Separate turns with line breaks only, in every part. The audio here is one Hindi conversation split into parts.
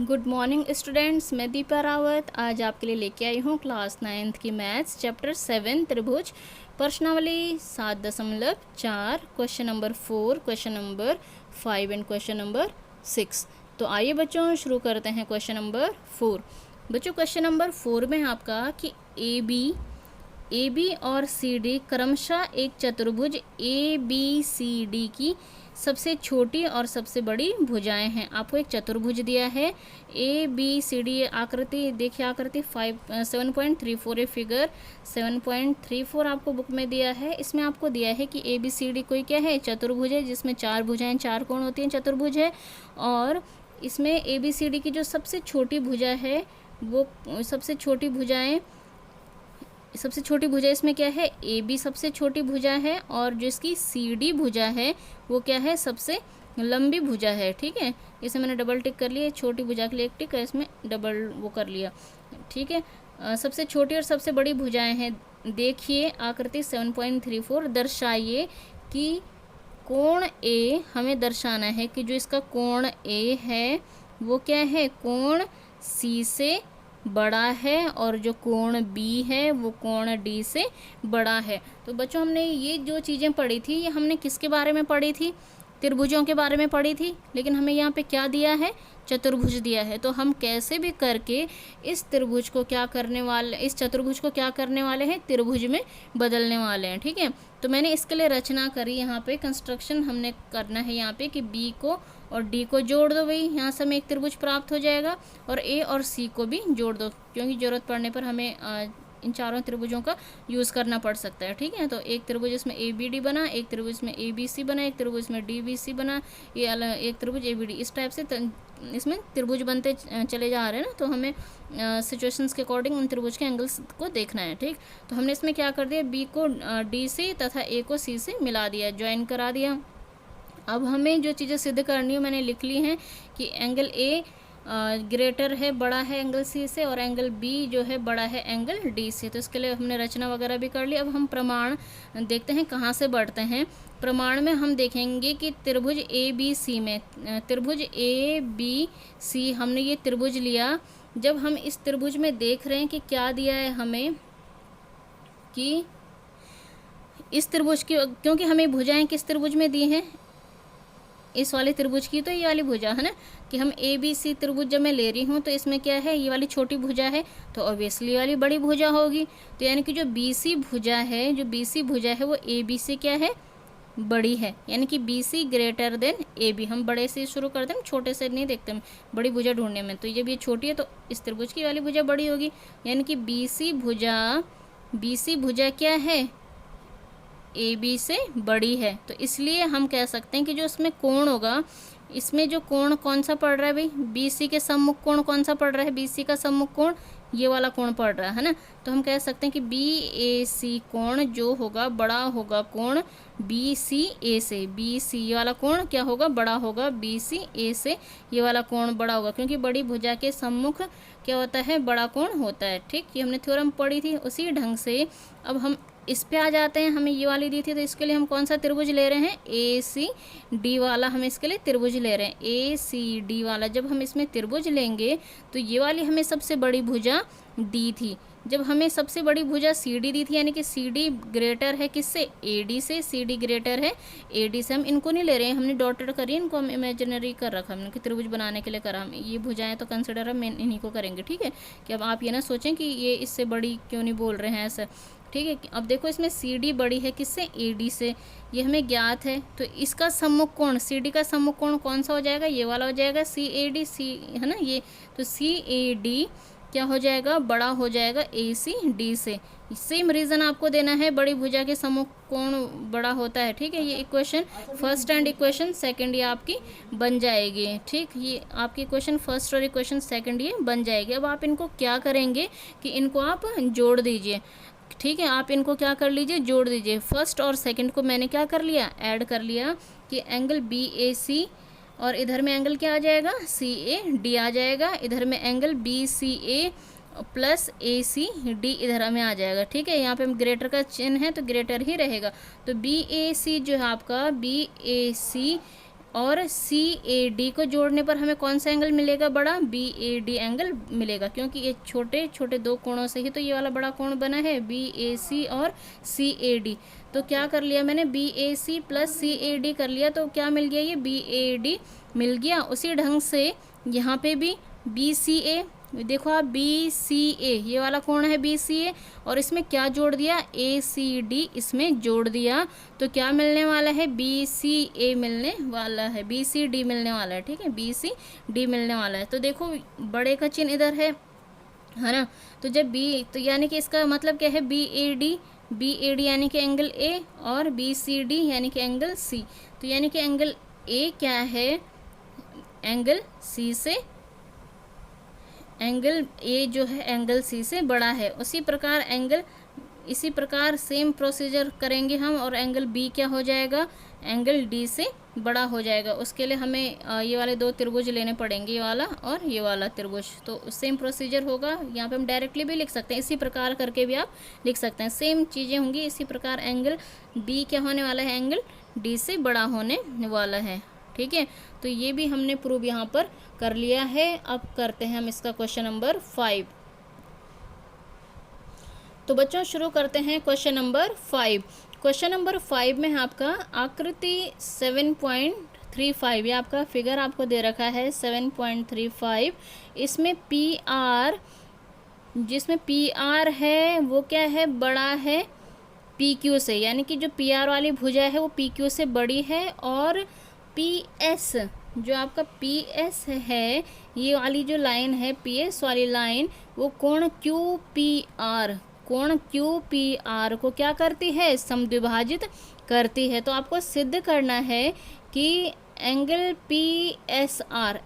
गुड मॉर्निंग स्टूडेंट्स, मैं दीपा रावत आज आपके लिए लेके आई हूँ क्लास 9th की मैथ्स चैप्टर 7 त्रिभुज प्रश्नावली 7.4 question number 4, question number 5 and question number 6। तो आइए बच्चों शुरू करते हैं क्वेश्चन नंबर 4। बच्चों क्वेश्चन नंबर 4 में आपका कि ए बी और सी डी क्रमशः एक चतुर्भुज ए बी सी डी की सबसे छोटी और सबसे बड़ी भुजाएं हैं। आपको एक चतुर्भुज दिया है ए बी सी डी, आकृति देखिए, आकृति 7.34 ये फिगर 7.34 आपको बुक में दिया है। इसमें आपको दिया है कि ए बी सी डी कोई क्या है, चतुर्भुज है जिसमें 4 भुजाएं, 4 कोण होती हैं, चतुर्भुज है। और इसमें ए बी सी डी की जो सबसे छोटी भुजा है वो सबसे छोटी भुजा इसमें क्या है, ए बी सबसे छोटी भुजा है और जो इसकी सी डी भुजा है वो क्या है, सबसे लंबी भुजा है। ठीक है, इसे मैंने डबल टिक कर लिया, छोटी भुजा के लिए एक टिक है, इसमें डबल वो कर लिया। ठीक है, सबसे छोटी और सबसे बड़ी भुजाएं हैं। देखिए आकृति 7.34, दर्शाइए कि कोण ए, हमें दर्शाना है कि जो इसका कोण ए है वो क्या है, कोण सी से बड़ा है और जो कोण बी है वो कोण डी से बड़ा है। तो बच्चों हमने ये जो चीज़ें पढ़ी थी ये हमने किसके बारे में पढ़ी थी, त्रिभुजों के बारे में पढ़ी थी। लेकिन हमें यहाँ पे क्या दिया है, चतुर्भुज दिया है। तो हम कैसे भी करके इस त्रिभुज को क्या करने वाले, इस चतुर्भुज को क्या करने वाले हैं, त्रिभुज में बदलने वाले हैं। ठीक है, तो मैंने इसके लिए रचना करी, यहाँ पे कंस्ट्रक्शन हमने करना है यहाँ पे कि बी को और डी को जोड़ दो, भाई यहाँ से हमें एक त्रिभुज प्राप्त हो जाएगा। और ए और सी को भी जोड़ दो, क्योंकि ज़रूरत पड़ने पर हमें इन चारों त्रिभुजों का यूज़ करना पड़ सकता है। ठीक है, तो एक त्रिभुज इसमें ए बी डी बना, एक त्रिभुज में ए बी सी बना, एक त्रिभुज में डी बी सी बना, ये अलग एक त्रिभुज ए बी डी, इस टाइप से इसमें त्रिभुज बनते चले जा रहे हैं ना। तो हमें सिचुएशंस के अकॉर्डिंग उन त्रिभुज के एंगल्स को देखना है। ठीक, तो हमने इसमें क्या कर दिया, बी को डी से तथा ए को सी से मिला दिया, ज्वाइन करा दिया। अब हमें जो चीज़ें सिद्ध करनी है मैंने लिख ली हैं कि एंगल ए ग्रेटर है, बड़ा है एंगल सी से, और एंगल बी जो है बड़ा है एंगल डी से। तो इसके लिए हमने रचना वगैरह भी कर ली। अब हम प्रमाण देखते हैं कहाँ से बढ़ते हैं। प्रमाण में हम देखेंगे कि त्रिभुज ए बी सी में, त्रिभुज ए बी सी हमने ये त्रिभुज लिया। जब हम इस त्रिभुज में देख रहे हैं कि क्या दिया है हमें, कि इस त्रिभुज की, क्योंकि हमें भुजाएं किस त्रिभुज में दी हैं, इस वाले त्रिभुज की, तो ये वाली भुजा है ना, कि हम ए बी सी त्रिभुज जब मैं ले रही हूँ तो इसमें क्या है, ये वाली छोटी भुजा है तो ऑब्वियसली वाली बड़ी भुजा होगी। तो यानी कि जो बी सी भुजा है, जो बी सी भुजा है वो ए बी से क्या है, बड़ी है। यानी कि B C greater than A B. हम बड़े से शुरू करते हैं, छोटे से नहीं देखते हम बड़ी भुजा ढूंढने में। तो जब ये छोटी है तो इस त्रिभुज की वाली भुजा बड़ी होगी। यानी कि बी सी भुजा क्या है, ए बी से बड़ी है। तो इसलिए हम कह सकते हैं कि जो इसमें कोण होगा, इसमें जो कोण कौन सा पड़ रहा है भाई, बी सी के सम्मुख कोण कौन सा पड़ रहा है, बी सी का सम्मुख कोण ये वाला कोण पड़ रहा है ना। तो हम कह सकते हैं कि बी ए सी कोण जो होगा बड़ा होगा कोण बी सी ए से। बी सी ये वाला कोण क्या होगा, बड़ा होगा बी सी ए से, ये वाला कोण बड़ा होगा क्योंकि बड़ी भुजा के सम्मुख क्या होता है, बड़ा कोण होता है। ठीक, ये हमने थ्योरम पढ़ी थी। उसी ढंग से अब हम इस पे आ जाते हैं। हमें ये वाली दी थी तो इसके लिए हम कौन सा त्रिभुज ले रहे हैं, ए सी डी वाला हम इसके लिए त्रिभुज ले रहे हैं, ए सी डी वाला। जब हम इसमें त्रिभुज लेंगे तो ये वाली हमें सबसे बड़ी भुजा दी थी। जब हमें सबसे बड़ी भुजा सी डी दी थी, यानी कि सी डी ग्रेटर है किससे, ए डी से, सी डी ग्रेटर है ए डी से। हम इनको नहीं ले रहे हैं, हमने डॉटेड करी, इनको हम इमेजिनरी कर रखा, हमने कि त्रिभुज बनाने के लिए करा। हम ये भुजाएं तो कंसिडर हम इन्हीं को करेंगे। ठीक है, कि अब आप ये ना सोचें कि ये इससे बड़ी क्यों नहीं बोल रहे हैं ऐसा। ठीक है, अब देखो इसमें सी डी बड़ी है किससे, ए डी से, ये हमें ज्ञात है। तो इसका सम्मुख कोण, सी डी का सम्मुख कोण कौन सा हो जाएगा, ये वाला हो जाएगा, सी ए डी, सी है ना ये। तो सी ए डी क्या हो जाएगा, बड़ा हो जाएगा ए सी डी से। सेम रीज़न आपको देना है, बड़ी भुजा के सम्मुख कोण बड़ा होता है। ठीक है, ये equation first and equation second ये आपकी बन जाएगी। ठीक, ये आपकी इक्वेशन फर्स्ट और इक्वेशन सेकंड ये बन जाएगी। अब आप इनको क्या करेंगे कि इनको आप जोड़ दीजिए। ठीक है, आप इनको क्या कर लीजिए, जोड़ दीजिए। फर्स्ट और सेकंड को मैंने क्या कर लिया, ऐड कर लिया कि एंगल बी ए सी, और इधर में एंगल क्या आ जाएगा, सी ए डी आ जाएगा। इधर में एंगल बी सी ए प्लस ए सी डी इधर हमें आ जाएगा। ठीक है, यहाँ पे हम ग्रेटर का चिन्ह है तो ग्रेटर ही रहेगा। तो बी ए सी जो है आपका, बी ए सी और CAD को जोड़ने पर हमें कौन सा एंगल मिलेगा बड़ा, BAD एंगल मिलेगा, क्योंकि ये छोटे छोटे दो कोणों से ही तो ये वाला बड़ा कोण बना है, BAC और CAD। तो क्या कर लिया मैंने, BAC प्लस CAD कर लिया, तो क्या मिल गया, ये BAD मिल गया। उसी ढंग से यहाँ पे भी BCA, देखो आप BCA, ये वाला कोण है BCA, और इसमें क्या जोड़ दिया, ACD इसमें जोड़ दिया, तो क्या मिलने वाला है, BCA मिलने वाला है, BCD मिलने वाला है, ठीक है, BCD मिलने वाला है। तो देखो बड़े का चिन्ह इधर है ना, तो जब B, तो यानी कि इसका मतलब क्या है, BAD यानी कि एंगल A, और BCD यानी कि एंगल C। तो यानी कि एंगल A क्या है, एंगल C से, एंगल A जो है एंगल C से बड़ा है। इसी प्रकार सेम प्रोसीजर करेंगे हम, और एंगल B क्या हो जाएगा, एंगल D से बड़ा हो जाएगा। उसके लिए हमें ये वाले दो त्रिभुज लेने पड़ेंगे, ये वाला और ये वाला त्रिभुज। तो सेम प्रोसीजर होगा, यहाँ पे हम डायरेक्टली भी लिख सकते हैं, इसी प्रकार करके भी आप लिख सकते हैं, सेम चीज़ें होंगी। इसी प्रकार एंगल B क्या होने वाला है, एंगल D से बड़ा होने वाला है, ठीक है। तो ये भी हमने प्रूव यहाँ पर कर लिया है। अब करते हैं हम इसका क्वेश्चन नंबर 5। तो बच्चों शुरू करते हैं क्वेश्चन नंबर 5। क्वेश्चन नंबर 5 में आपका आकृति 7.35, ये आपका फिगर आपको दे रखा है 7.35। इसमें जिसमें PR है वो क्या है, बड़ा है PQ से, यानी कि जो PR वाली भुजा है वो PQ से बड़ी है, और PS, जो आपका PS है, ये वाली जो लाइन है PS वाली लाइन, वो कोण QPR को क्या करती है, समद्विभाजित करती है। तो आपको सिद्ध करना है कि एंगल PSR,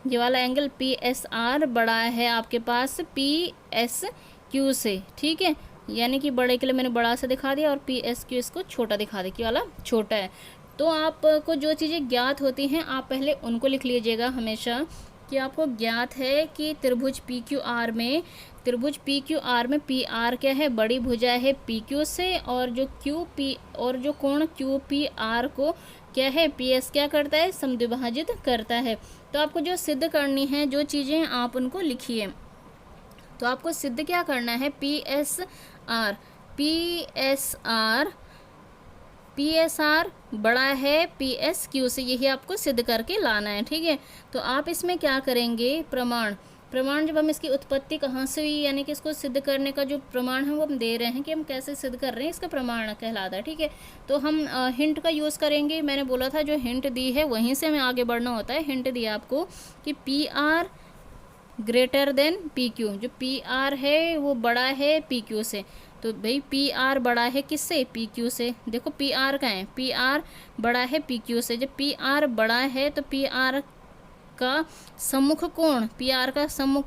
ये वाला एंगल PSR बड़ा है आपके पास PSQ से, ठीक है। यानी कि बड़े के लिए मैंने बड़ा सा दिखा दिया, और PSQ इसको छोटा दिखा दिया कि वाला छोटा है। तो आपको जो चीज़ें ज्ञात होती हैं आप पहले उनको लिख लीजिएगा हमेशा, कि आपको ज्ञात है कि त्रिभुज PQR में PR क्या है, बड़ी भुजा है PQ से, और जो कोण QPR को क्या है, PS क्या करता है, समद्विभाजित करता है। तो आपको जो सिद्ध करनी है जो चीज़ें आप उनको लिखिए। तो आपको सिद्ध क्या करना है, PSR बड़ा है PSQ से, यही आपको सिद्ध करके लाना है, ठीक है। तो आप इसमें क्या करेंगे, प्रमाण जब हम इसकी उत्पत्ति कहाँ से हुई, यानी कि इसको सिद्ध करने का जो प्रमाण है वो हम दे रहे हैं कि हम कैसे सिद्ध कर रहे हैं, इसका प्रमाण कहलाता है, ठीक है। तो हम हिंट का यूज़ करेंगे। मैंने बोला था जो हिंट दी है वहीं से हमें आगे बढ़ना होता है। हिंट दिया आपको कि PR ग्रेटर देन PQ, जो PR है वो बड़ा है PQ से। तो भाई PR बड़ा है किससे, PQ से। देखो PR का है, PR बड़ा है PQ से। जब PR बड़ा है तो PR का सम्मुख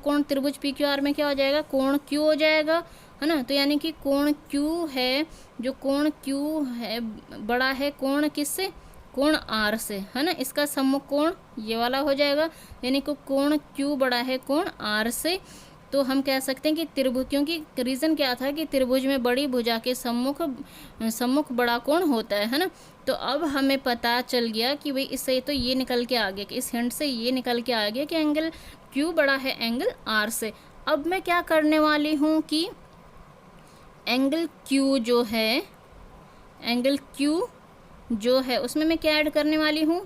कोण त्रिभुज PQR में क्या हो जाएगा, कोण Q हो जाएगा, है ना। तो यानी कि कोण Q है, जो कोण Q है बड़ा है कोण किससे, कोण R से, है ना। इसका सम्मुख कोण ये वाला हो जाएगा, यानी कि कोण Q बड़ा है कोण R से। तो हम कह सकते हैं कि त्रिभुज, क्योंकि रीज़न क्या था कि त्रिभुज में बड़ी भुजा के सम्मुख बड़ा कोण होता है ना। तो अब हमें पता चल गया कि भाई इससे तो ये निकल के आ गया, कि इस हिंट से ये निकल के आ गया कि एंगल Q बड़ा है एंगल R से। अब मैं क्या करने वाली हूँ कि एंगल Q जो है उसमें मैं क्या ऐड करने वाली हूँ,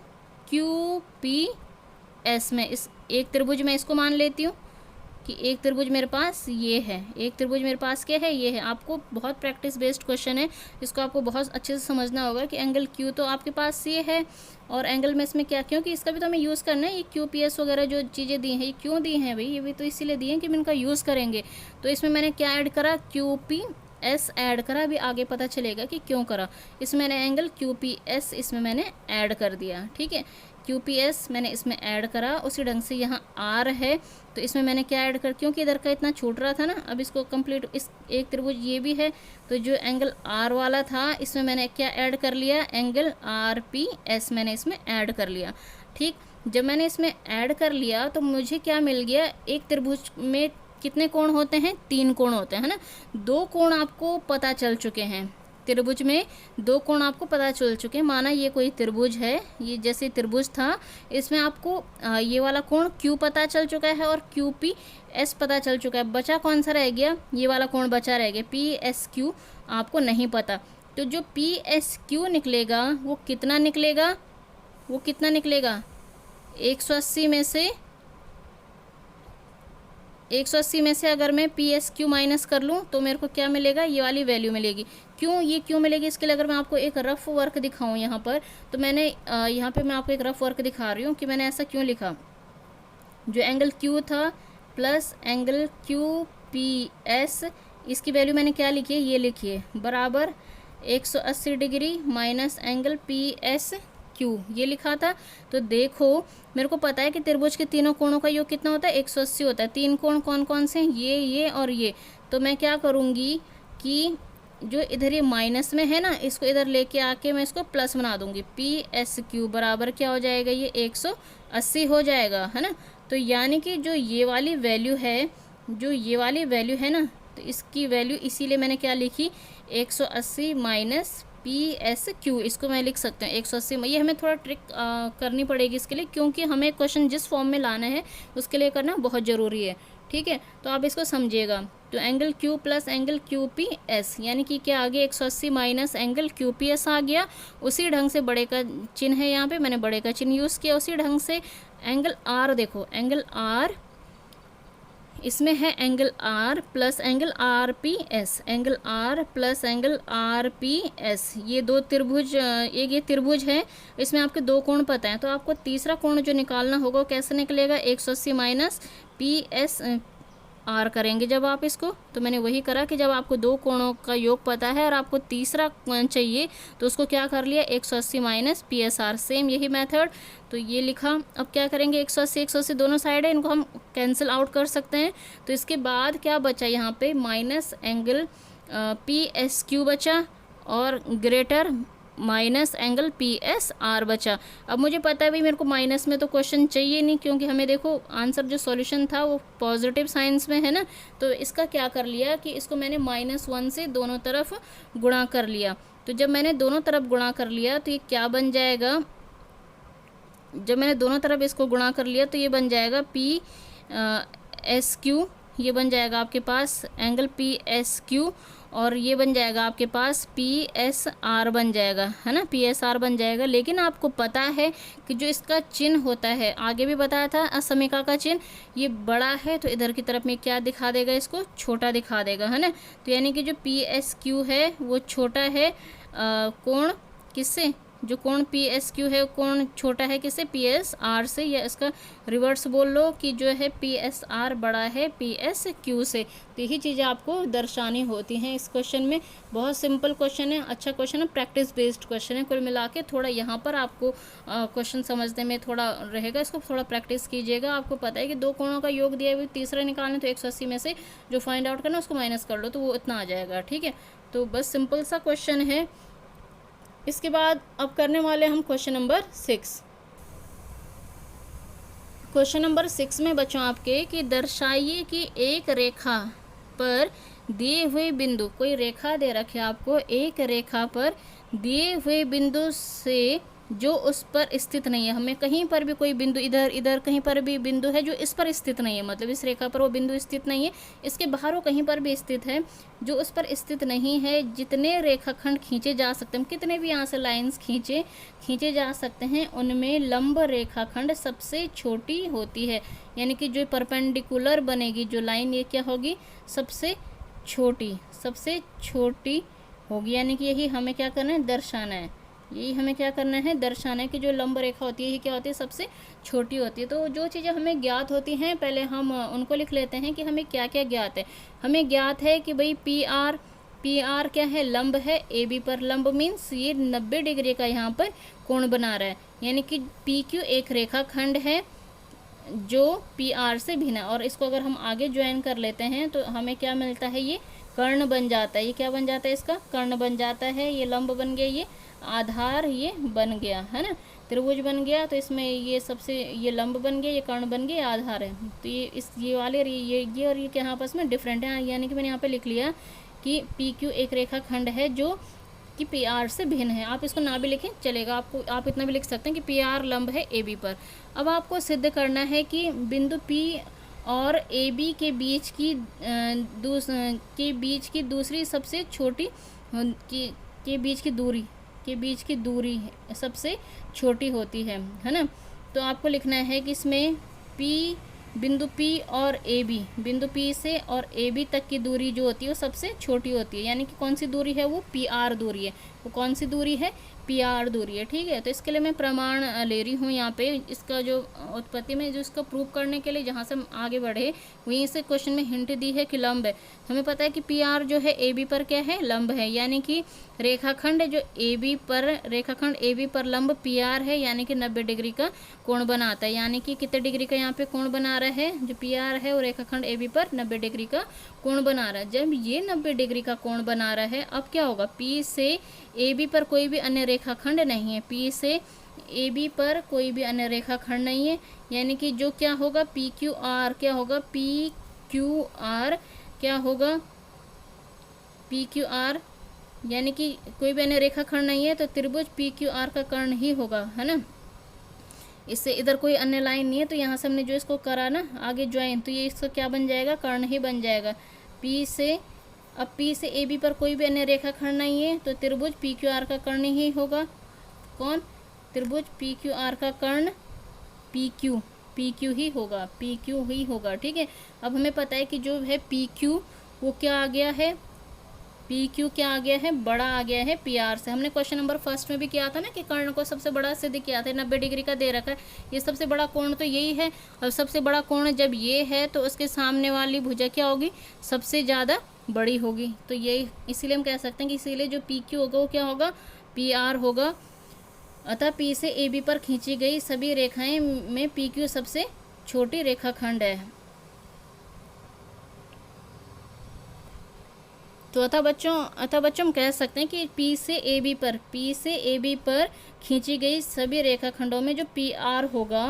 QPS में। इस एक त्रिभुज में इसको मान लेती हूँ कि एक त्रिभुज मेरे पास ये है, एक त्रिभुज मेरे पास क्या है, ये है। आपको बहुत प्रैक्टिस बेस्ड क्वेश्चन है, इसको आपको बहुत अच्छे से समझना होगा कि एंगल Q तो आपके पास ये है, और एंगल में इसमें क्या, क्योंकि इसका भी तो हमें यूज़ करना है। ये QPS वगैरह जो चीज़ें दी हैं ये क्यों दी हैं भाई, ये भी तो इसीलिए दी हैं कि हम इनका यूज़ करेंगे। तो इसमें मैंने क्या ऐड करा, QPS ऐड करा। अभी आगे पता चलेगा कि क्यों करा। इसमें मैंने एंगल QPS इसमें मैंने ऐड कर दिया, ठीक है। QPS मैंने इसमें ऐड करा। उसी ढंग से यहाँ R है तो इसमें मैंने क्या ऐड कर, क्योंकि इधर का इतना छूट रहा था ना, अब इसको कंप्लीट, इस एक त्रिभुज ये भी है तो जो एंगल R वाला था इसमें मैंने क्या ऐड कर लिया, एंगल RPS मैंने इसमें ऐड कर लिया, ठीक। जब मैंने इसमें ऐड कर लिया तो मुझे क्या मिल गया, एक त्रिभुज में कितने कोण होते हैं, 3 कोण होते हैं, है ना। 2 कोण आपको पता चल चुके हैं, त्रिभुज में दो कोण आपको पता चल चुके हैं। माना ये कोई त्रिभुज है, ये जैसे त्रिभुज था, इसमें आपको ये वाला कोण Q पता चल चुका है और QPS पता चल चुका है। बचा कौन सा रह गया? ये वाला कोण बचा रह गया, PSQ आपको नहीं पता। तो जो PSQ निकलेगा वो कितना निकलेगा? वो कितना निकलेगा? 180 में से अगर मैं PSQ माइनस कर लूँ तो मेरे को क्या मिलेगा? ये वाली वैल्यू मिलेगी। ये क्यों मिलेगी? इसके लिए अगर मैं आपको एक रफ वर्क दिखाऊँ यहाँ पर, तो मैंने यहाँ पे मैं आपको एक रफ वर्क दिखा रही हूँ कि मैंने ऐसा क्यों लिखा। जो एंगल Q था प्लस एंगल QPS, इसकी वैल्यू मैंने क्या लिखी है? ये लिखी है, बराबर 180 डिग्री माइनस एंगल PSQ, ये लिखा था। तो देखो मेरे को पता है कि त्रिभुज के तीनों कोणों का योग कितना होता है? 180 होता है। तीन कोण कौन कौन से हैं? ये और ये। तो मैं क्या करूँगी कि जो इधर ये माइनस में है ना, इसको इधर लेके आके मैं इसको प्लस बना दूंगी। PSQ बराबर क्या हो जाएगा? ये 180 हो जाएगा, है ना। तो यानी कि जो ये वाली वैल्यू है, ना, तो इसकी वैल्यू इसीलिए मैंने क्या लिखी? 180 माइनस PSQ, इसको मैं लिख सकते हैं 180। ये हमें थोड़ा ट्रिक करनी पड़ेगी इसके लिए, क्योंकि हमें क्वेश्चन जिस फॉर्म में लाना है उसके लिए करना बहुत ज़रूरी है, ठीक है। तो आप इसको समझिएगा। तो angle Q plus angle QPS, यानी कि क्या आ गया? 180 माइनस एंगल QPS आ गया। उसी ढंग से बड़े का चिन्ह है यहाँ पे, मैंने बड़े का चिन्ह यूज़ किया। उसी ढंग से एंगल R देखो, एंगल R इसमें है angle R plus angle RPS, angle R plus angle RPS। ये दो त्रिभुज, एक ये त्रिभुज है, इसमें आपके दो कोण पता है। तो आपको तीसरा कोण जो निकालना होगा कैसे निकलेगा? 180 माइनस PSR करेंगे जब आप इसको। तो मैंने वही करा कि जब आपको दो कोणों का योग पता है और आपको तीसरा चाहिए तो उसको क्या कर लिया? 180 माइनस PSR, सेम यही मेथड। तो ये लिखा। अब क्या करेंगे? 180 दोनों साइड है, इनको हम कैंसिल आउट कर सकते हैं। तो इसके बाद क्या बचा यहाँ पे? माइनस एंगल PSQ बचा और ग्रेटर माइनस एंगल PSR बचा। अब मुझे पता है भाई मेरे को माइनस में तो क्वेश्चन चाहिए नहीं, क्योंकि हमें देखो आंसर जो सॉल्यूशन था वो पॉजिटिव साइंस में है ना। तो इसका क्या कर लिया कि इसको मैंने -1 से दोनों तरफ गुणा कर लिया। तो जब मैंने दोनों तरफ गुणा कर लिया तो ये क्या बन जाएगा? जब मैंने दोनों तरफ इसको गुणा कर लिया तो ये बन जाएगा PSQ, ये बन जाएगा आपके पास एंगल PSQ, और ये बन जाएगा आपके पास PSR बन जाएगा, है ना, PSR बन जाएगा। लेकिन आपको पता है कि जो इसका चिन्ह होता है, आगे भी बताया था असमीका का चिन्ह, ये बड़ा है तो इधर की तरफ में क्या दिखा देगा? इसको छोटा दिखा देगा, है ना। तो यानी कि जो PSQ है वो छोटा है कोण किससे? जो कोण PSQ है कोण छोटा है किससे? PSR से, या इसका रिवर्स बोल लो कि जो है PSR बड़ा है PSQ से। तो यही चीज़ें आपको दर्शानी होती हैं इस क्वेश्चन में। बहुत सिंपल क्वेश्चन है, अच्छा क्वेश्चन है, प्रैक्टिस बेस्ड क्वेश्चन है। कुल मिला के थोड़ा यहाँ पर आपको क्वेश्चन समझने में थोड़ा रहेगा, इसको थोड़ा प्रैक्टिस कीजिएगा। आपको पता है कि दो कोणों का योग दिया है, तीसरा निकालना, तो 180 में से जो फाइंड आउट करना उसको माइनस कर लो तो वो इतना आ जाएगा, ठीक है। तो बस सिंपल सा क्वेश्चन है। इसके बाद अब करने वाले हम क्वेश्चन नंबर 6। क्वेश्चन नंबर 6 में बच्चों आपके कि दर्शाइए कि एक रेखा पर दिए हुए बिंदु, कोई रेखा दे रखे आपको, एक रेखा पर दिए हुए बिंदु से जो उस पर स्थित नहीं है। हमें कहीं पर भी कोई बिंदु, इधर कहीं पर भी बिंदु है जो इस पर स्थित नहीं है, मतलब इस रेखा पर वो बिंदु स्थित नहीं है, इसके बाहर वो कहीं पर भी स्थित है, जो उस पर स्थित नहीं है। जितने रेखाखंड खींचे जा सकते हैं, कितने भी यहाँ से लाइंस खींचे जा सकते हैं, उनमें लंब रेखाखंड सबसे छोटी होती है। यानी कि जो परपेंडिकुलर बनेगी जो लाइन, ये क्या होगी? सबसे छोटी होगी। यानी कि यही हमें क्या करना है? दर्शाना है। यही हमें क्या करना है? दर्शाना है कि जो लंब रेखा होती है ये क्या होती है? सबसे छोटी होती है। तो जो चीज़ें हमें ज्ञात होती हैं पहले हम उनको लिख लेते हैं कि हमें क्या क्या ज्ञात है। हमें ज्ञात है कि भाई PR क्या है? लंब है। AB पर लंब मीन्स ये 90 डिग्री का यहाँ पर कोण बना रहा है। यानी कि PQ एक रेखाखंड है जो PR से भिन्न है, और इसको अगर हम आगे ज्वाइन कर लेते हैं तो हमें क्या मिलता है? ये कर्ण बन जाता है। ये क्या बन जाता है? इसका कर्ण बन जाता है। ये लंब बन गया, ये आधार ये बन गया, है ना, त्रिभुज बन गया। तो इसमें ये सबसे, ये लंब बन गया, ये कर्ण बन गया, आधार है। तो ये वाले ये और ये क्या आपस में डिफरेंट है। यानी कि मैंने यहाँ पे लिख लिया कि PQ एक रेखा खंड है जो कि पी आर से भिन्न है। आप इसको ना भी लिखें चलेगा, आपको आप इतना भी लिख सकते हैं कि पी आर लंब है ए बी पर। अब आपको सिद्ध करना है कि बिंदु पी और ए बी के बीच की दूसरी सबसे छोटी के बीच की दूरी सबसे छोटी होती है ना। तो आपको लिखना है कि इसमें बिंदु पी और ए बी, बिंदु पी से और ए बी तक की दूरी जो होती है वो सबसे छोटी होती है, यानी कि कौन सी दूरी है, वो पी आर दूरी है। वो कौन सी दूरी है, पी आर दूरी है, ठीक है। तो इसके लिए मैं प्रमाण ले रही हूँ यहाँ पे, इसका जो उत्पत्ति में जो इसको प्रूव करने के लिए जहाँ से हम आगे बढ़े वहीं से क्वेश्चन में हिंट दी है कि लंब है। हमें पता है कि पी आर जो है ए बी पर क्या है, लंब है, यानी कि रेखाखंड ए बी पर लंब पी आर है, यानी कि 90 डिग्री का कोण बनाता है। यानी कि कितने डिग्री का यहाँ पे कोण बना रहा है, जो पी आर है वो रेखाखंड ए बी पर 90 डिग्री का कोण बना रहा है। जब ये 90 डिग्री का कोण बना रहा है, अब क्या होगा, पी से ए बी पर कोई भी अन्य रेखाखंड नहीं है, पी से ए बी पर कोई भी अन्य रेखाखंड नहीं है, यानी कि जो क्या होगा, पी क्यू आर क्या होगा, पी क्यू आर क्या होगा, पी क्यू आर यानी कि कोई भी अन्य रेखाखंड नहीं है, तो त्रिभुज पी क्यू आर का कर्ण ही होगा, है ना। इससे इधर कोई अन्य लाइन नहीं है, तो यहाँ से हमने जो इसको करा ना आगे ज्वाइन, तो ये इसका क्या बन जाएगा, कर्ण ही बन जाएगा। पी से ए बी पर कोई भी अन्य रेखाखंड नहीं है, तो त्रिभुज पी क्यू आर का कर्ण ही होगा। कौन, त्रिभुज पी क्यू आर का कर्ण पी क्यू ही होगा, ठीक है। अब हमें पता है कि जो है पी क्यू वो क्या आ गया है, पी क्यू क्या आ गया है, बड़ा आ गया है पी आर से। हमने क्वेश्चन नंबर फर्स्ट में भी किया था ना कि कर्ण को सबसे बड़ा सिद्ध किया था, 90 डिग्री का दे रखा है, ये सबसे बड़ा कोण तो यही है। और सबसे बड़ा कोण जब ये है तो उसके सामने वाली भुजा क्या होगी, सबसे ज़्यादा बड़ी होगी। तो यही इसीलिए हम कह सकते हैं कि इसीलिए जो पी क्यू होगा वो क्या होगा, पी आर होगा। अतः पी से ए बी पर खींची गई सभी रेखाएं में पी क्यू सबसे छोटी रेखाखंड है। तो अतः बच्चों हम कह सकते हैं कि पी से ए बी पर खींची गई सभी रेखाखंडों में जो पी आर होगा,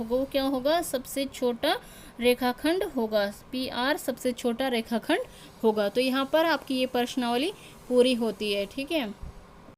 वो क्या होगा, सबसे छोटा रेखाखंड होगा। पी आर सबसे छोटा रेखाखंड होगा। तो यहाँ पर आपकी ये प्रश्नावली पूरी होती है, ठीक है।